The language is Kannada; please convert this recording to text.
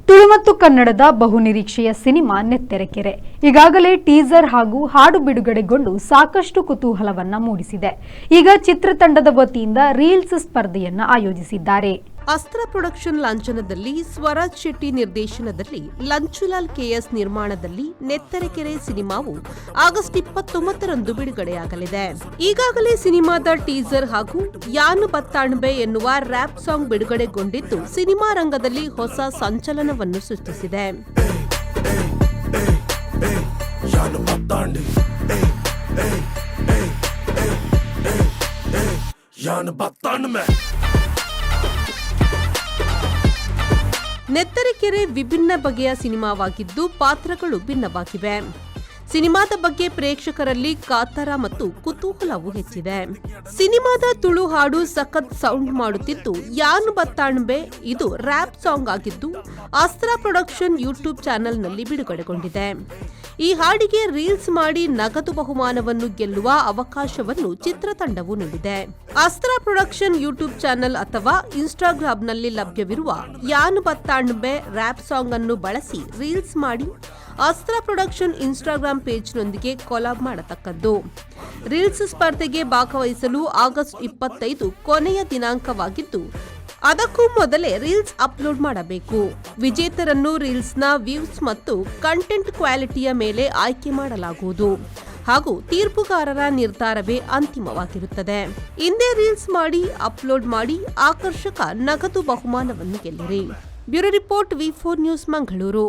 ತುಳು ಮತ್ತು ಕನ್ನಡದ ಬಹುನಿರೀಕ್ಷೆಯ ಸಿನಿಮಾ ನೆತ್ತರೆಕೆರೆ ಈಗಾಗಲೇ ಟೀಸರ್ ಹಾಗೂ ಹಾಡು ಬಿಡುಗಡೆಗೊಂಡು ಸಾಕಷ್ಟು ಕುತೂಹಲವನ್ನ ಮೂಡಿಸಿದೆ. ಈಗ ಚಿತ್ರತಂಡದ ವತಿಯಿಂದ ರೀಲ್ಸ್ ಸ್ಪರ್ಧೆಯನ್ನ ಆಯೋಜಿಸಿದ್ದಾರೆ. ಅಸ್ತ್ರ ಪ್ರೊಡಕ್ಷನ್ ಲಾಂಛನದಲ್ಲಿ ಸ್ವರಾಜ್ ಶೆಟ್ಟಿ ನಿರ್ದೇಶನದಲ್ಲಿ ಲಂಚುಲಾಲ್ ಕೆಎಸ್ ನಿರ್ಮಾಣದಲ್ಲಿ ನೆತ್ತರೆಕೆರೆ ಸಿನಿಮಾವು ಆಗಸ್ಟ್ 29ರಂದು ಬಿಡುಗಡೆಯಾಗಲಿದೆ. ಈಗಾಗಲೇ ಸಿನಿಮಾದ ಟೀಸರ್ ಹಾಗೂ ಯಾನು ಬತ್ತಾಣ್ಬೆ ಎನ್ನುವ ರ್ಯಾಪ್ ಸಾಂಗ್ ಬಿಡುಗಡೆಗೊಂಡಿದ್ದು ಸಿನಿಮಾ ರಂಗದಲ್ಲಿ ಹೊಸ ಸಂಚಲನವನ್ನು ಸೃಷ್ಟಿಸಿದೆ. ನೆತ್ತರೆಕೆರೆ ವಿಭಿನ್ನ ಬಗೆಯ ಸಿನಿಮಾವಾಗಿದ್ದು ಪಾತ್ರಗಳು ಭಿನ್ನವಾಗಿವೆ. ಸಿನಿಮಾದ ಬಗ್ಗೆ ಪ್ರೇಕ್ಷಕರಲ್ಲಿ ಕಾತರ ಮತ್ತು ಕುತೂಹಲವು ಹೆಚ್ಚಿದೆ. ಸಿನಿಮಾದ ತುಳು ಹಾಡು ಸಖತ್ ಸೌಂಡ್ ಮಾಡುತ್ತಿದ್ದು ಯಾನು ಬತ್ತಾಣ್ಬೆ ಇದು ರ್ಯಾಪ್ ಸಾಂಗ್ ಆಗಿದ್ದು ಅಸ್ತ್ರ ಪ್ರೊಡಕ್ಷನ್ ಯೂಟ್ಯೂಬ್ ಚಾನೆಲ್ನಲ್ಲಿ ಬಿಡುಗಡೆಗೊಂಡಿದೆ. ಈ ಹಾಡಿಗೆ ರೀಲ್ಸ್ ಮಾಡಿ ನಗದು ಬಹುಮಾನವನ್ನು ಗೆಲ್ಲುವ ಅವಕಾಶವನ್ನು ಚಿತ್ರತಂಡವು ನೀಡಿದೆ. ಅಸ್ತ್ರ ಪ್ರೊಡಕ್ಷನ್ ಯೂಟ್ಯೂಬ್ ಚಾನೆಲ್ ಅಥವಾ ಇನ್ಸ್ಟಾಗ್ರಾಂನಲ್ಲಿ ಲಭ್ಯವಿರುವ ಯಾನು ಬತ್ತಾಣ್ಬೆ ರ್ಯಾಪ್ ಸಾಂಗ್ ಅನ್ನು ಬಳಸಿ ರೀಲ್ಸ್ ಮಾಡಿ ಅಸ್ತ್ರ ಪ್ರೊಡಕ್ಷನ್ ಇನ್ಸ್ಟಾಗ್ರಾಂ ಪೇಜ್ನೊಂದಿಗೆ ಕೊಲಾಬ್ ಮಾಡತಕ್ಕದ್ದು. ರೀಲ್ಸ್ ಸ್ಪರ್ಧೆಗೆ ಭಾಗವಹಿಸಲು ಆಗಸ್ಟ್ 25 ಕೊನೆಯ ದಿನಾಂಕವಾಗಿದ್ದು ಅದಕ್ಕೂ ಮೊದಲೇ ರೀಲ್ಸ್ ಅಪ್ಲೋಡ್ ಮಾಡಬೇಕು. ವಿಜೇತರನ್ನು ರೀಲ್ಸ್ನ ವ್ಯೂಸ್ ಮತ್ತು ಕಂಟೆಂಟ್ ಕ್ವಾಲಿಟಿಯ ಮೇಲೆ ಆಯ್ಕೆ ಮಾಡಲಾಗುವುದು ಹಾಗೂ ತೀರ್ಪುಗಾರರ ನಿರ್ಧಾರವೇ ಅಂತಿಮವಾಗಿರುತ್ತದೆ. ಇಂದೇ ರೀಲ್ಸ್ ಮಾಡಿ ಅಪ್ಲೋಡ್ ಮಾಡಿ ಆಕರ್ಷಕ ನಗದು ಬಹುಮಾನವನ್ನು ಗೆಲ್ಲಿರಿ. Bureau report V4 news Mangaluru.